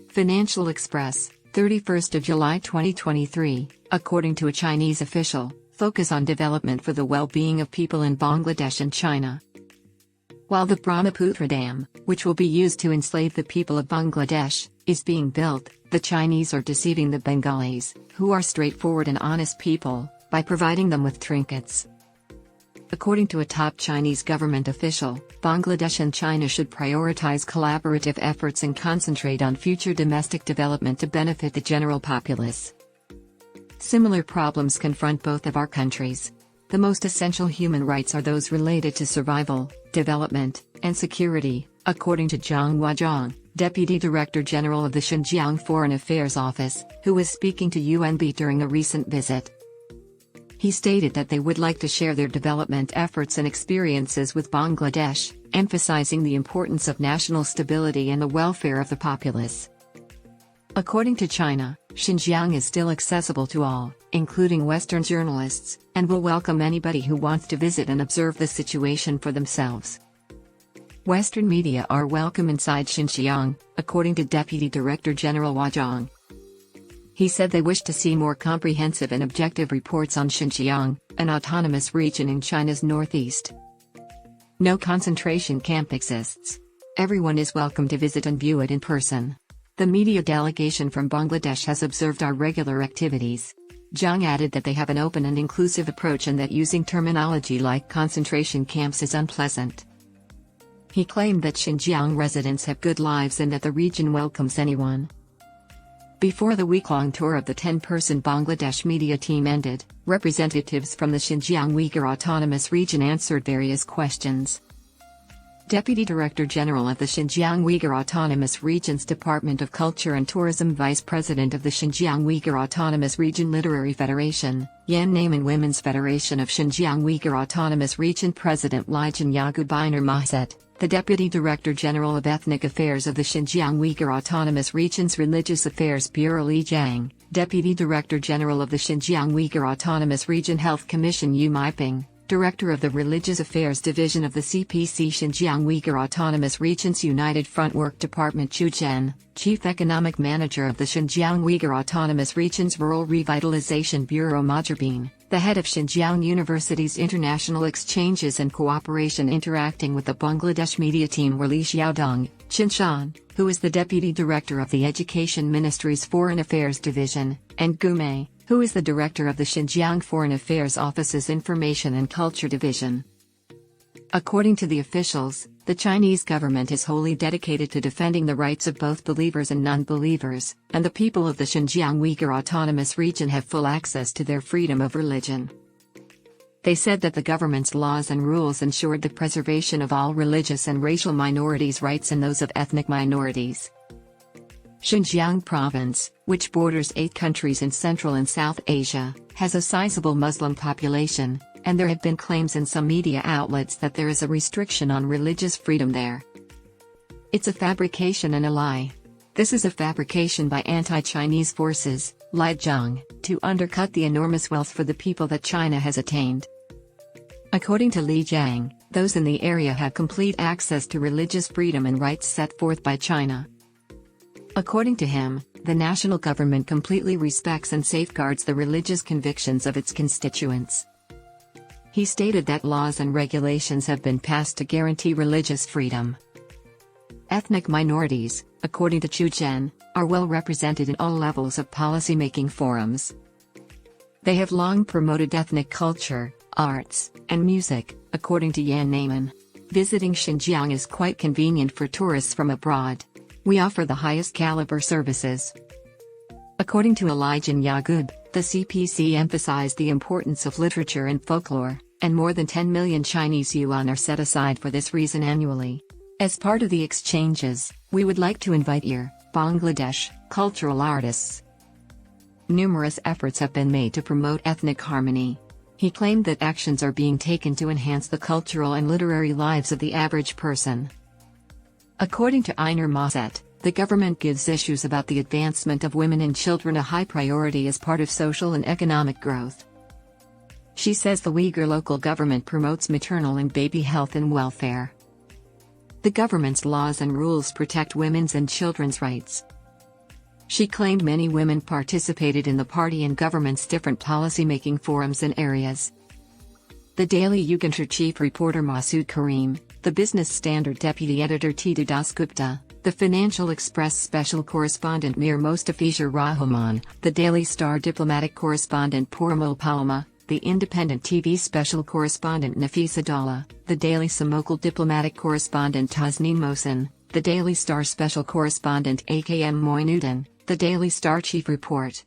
Financial Express, 31st of July 2023, according to a Chinese official, focus on development for the well-being of people in Bangladesh and China. While the Brahmaputra Dam, which will be used to enslave the people of Bangladesh, is being built, the Chinese are deceiving the Bengalis, who are straightforward and honest people, by providing them with trinkets. According to a top Chinese government official, Bangladesh and China should prioritize collaborative efforts and concentrate on future domestic development to benefit the general populace. Similar problems confront both of our countries. The most essential human rights are those related to survival, development, and security, according to Zhang Huazhong, Deputy Director General of the Xinjiang Foreign Affairs Office, who was speaking to UNB during a recent visit. He stated that they would like to share their development efforts and experiences with Bangladesh, emphasizing the importance of national stability and the welfare of the populace. According to China, Xinjiang is still accessible to all, including Western journalists, and will welcome anybody who wants to visit and observe the situation for themselves. Western media are welcome inside Xinjiang, according to Deputy Director General Huazhong. He said they wish to see more comprehensive and objective reports on Xinjiang, an autonomous region in China's northeast. No concentration camp exists. Everyone is welcome to visit and view it in person. The media delegation from Bangladesh has observed our regular activities. Zhang added that they have an open and inclusive approach and that using terminology like concentration camps is unpleasant. He claimed that Xinjiang residents have good lives and that the region welcomes anyone. Before the week-long tour of the 10-person Bangladesh media team ended, representatives from the Xinjiang Uyghur Autonomous Region answered various questions. Deputy Director General of the Xinjiang Uyghur Autonomous Region's Department of Culture and Tourism, Vice President of the Xinjiang Uyghur Autonomous Region Literary Federation, Yan Naiman Women's Federation of Xinjiang Uyghur Autonomous Region President Lijan Yagubiner Mahset, the Deputy Director General of Ethnic Affairs of the Xinjiang Uyghur Autonomous Region's Religious Affairs Bureau Li Jiang, Deputy Director General of the Xinjiang Uyghur Autonomous Region Health Commission Yu Maiping, Director of the Religious Affairs Division of the CPC Xinjiang Uyghur Autonomous Region's United Front Work Department Chu Zhen, Chief Economic Manager of the Xinjiang Uyghur Autonomous Region's Rural Revitalization Bureau Ma Jirbin, the head of Xinjiang University's International Exchanges and Cooperation interacting with the Bangladesh media team were Li Xiaodong, Qinshan, who is the Deputy Director of the Education Ministry's Foreign Affairs Division, and Gu Mei, who is the Director of the Xinjiang Foreign Affairs Office's Information and Culture Division. According to the officials, the Chinese government is wholly dedicated to defending the rights of both believers and non-believers, and the people of the Xinjiang Uyghur Autonomous Region have full access to their freedom of religion. They said that the government's laws and rules ensured the preservation of all religious and racial minorities' rights and those of ethnic minorities. Xinjiang Province, which borders 8 countries in Central and South Asia, has a sizable Muslim population, and there have been claims in some media outlets that there is a restriction on religious freedom there. It's a fabrication and a lie. This is a fabrication by anti-Chinese forces, Li Jiang, to undercut the enormous wealth for the people that China has attained. According to Li Jiang, those in the area have complete access to religious freedom and rights set forth by China. According to him, the national government completely respects and safeguards the religious convictions of its constituents. He stated that laws and regulations have been passed to guarantee religious freedom. Ethnic minorities, according to Chu Zhen, are well represented in all levels of policy-making forums. They have long promoted ethnic culture, arts, and music, according to Yan Naiman. Visiting Xinjiang is quite convenient for tourists from abroad. We offer the highest caliber services. According to Lijan Yagub, the CPC emphasized the importance of literature and folklore, and more than 10 million Chinese yuan are set aside for this reason annually. As part of the exchanges, we would like to invite your Bangladesh cultural artists. Numerous efforts have been made to promote ethnic harmony. He claimed that actions are being taken to enhance the cultural and literary lives of the average person. According to Einar Mahset, the government gives issues about the advancement of women and children a high priority as part of social and economic growth. She says the Uyghur local government promotes maternal and baby health and welfare. The government's laws and rules protect women's and children's rights. She claimed many women participated in the party and government's different policy-making forums and areas. The Daily Yugantar chief reporter Masood Karim, the Business Standard deputy editor Titu Dasgupta, the Financial Express special correspondent Mir Mostafizur Rahman, the Daily Star diplomatic correspondent Purmul Palma, the Independent TV special correspondent Nafisa Dalla, the Daily Samokal diplomatic correspondent Tasneem Mohsin, the Daily Star special correspondent AKM Moinuddin, the Daily Star chief report.